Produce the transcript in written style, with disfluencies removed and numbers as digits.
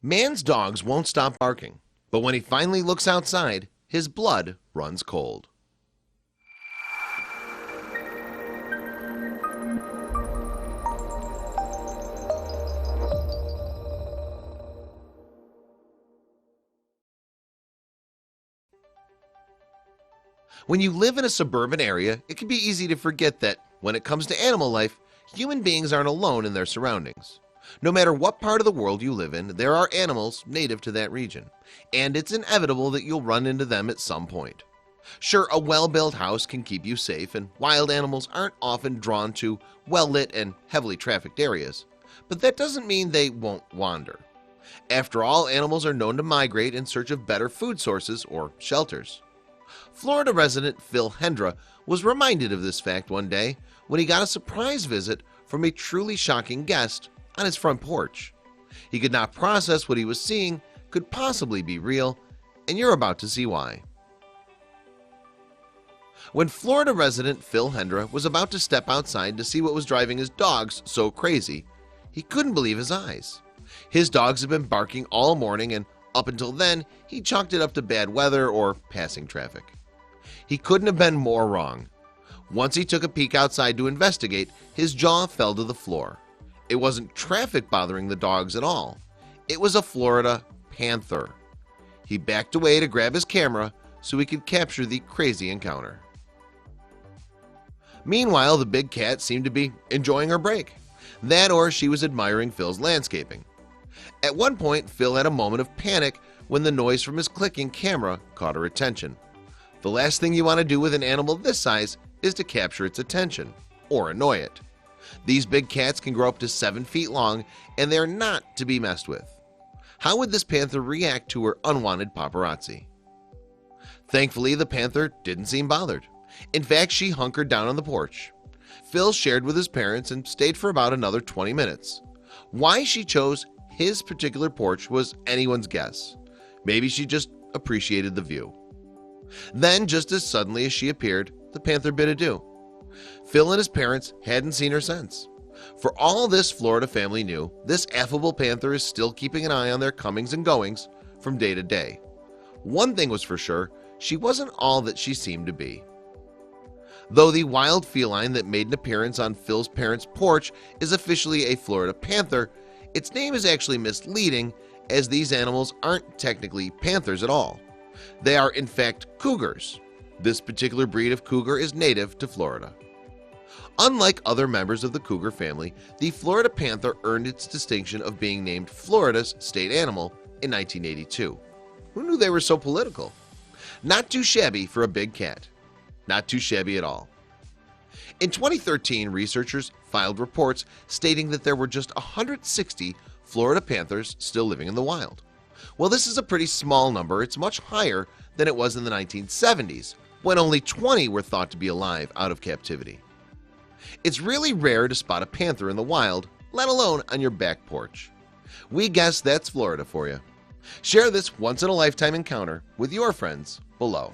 Man's dogs won't stop barking, but when he finally looks outside, his blood runs cold. When you live in a suburban area, it can be easy to forget that when it comes to animal life, human beings aren't alone in their surroundings. No matter what part of the world you live in, there are animals native to that region, and it's inevitable that you'll run into them at some point. Sure, a well-built house can keep you safe, and wild animals aren't often drawn to well-lit and heavily trafficked areas, but that doesn't mean they won't wander. After all, animals are known to migrate in search of better food sources or shelters. Florida resident Phil Hendra was reminded of this fact one day when he got a surprise visit from a truly shocking guest on his front porch. He could not process what he was seeing could possibly be real, and you're about to see why. When Florida resident Phil Hendra was about to step outside to see what was driving his dogs so crazy, he couldn't believe his eyes. His dogs had been barking all morning, and up until then, he chalked it up to bad weather or passing traffic. He couldn't have been more wrong. Once he took a peek outside to investigate, his jaw fell to the floor. It wasn't traffic bothering the dogs at all. It was a Florida panther. He backed away to grab his camera so he could capture the crazy encounter. Meanwhile, the big cat seemed to be enjoying her break. That or she was admiring Phil's landscaping. At one point, Phil had a moment of panic when the noise from his clicking camera caught her attention. The last thing you want to do with an animal this size is to capture its attention or annoy it. These big cats can grow up to 7 feet long, and they're not to be messed with. How would this panther react to her unwanted paparazzi? Thankfully, the panther didn't seem bothered. In fact, she hunkered down on the porch. Phil shared with his parents and stayed for about another 20 minutes. Why she chose his particular porch was anyone's guess. Maybe she just appreciated the view. Then, just as suddenly as she appeared, the panther bid adieu. Phil and his parents hadn't seen her since. For all this Florida family knew, this affable panther is still keeping an eye on their comings and goings from day to day. One thing was for sure, she wasn't all that she seemed to be. Though the wild feline that made an appearance on Phil's parents' porch is officially a Florida panther, its name is actually misleading, as these animals aren't technically panthers at all. They are in fact cougars. This particular breed of cougar is native to Florida. Unlike other members of the cougar family, the Florida panther earned its distinction of being named Florida's state animal in 1982. Who knew they were so political? Not too shabby for a big cat. Not too shabby at all. In 2013, researchers filed reports stating that there were just 160 Florida panthers still living in the wild. Well, this is a pretty small number. It's much higher than it was in the 1970s, when only 20 were thought to be alive out of captivity. It's really rare to spot a panther in the wild, let alone on your back porch. We guess that's Florida for you. Share this once-in-a-lifetime encounter with your friends below.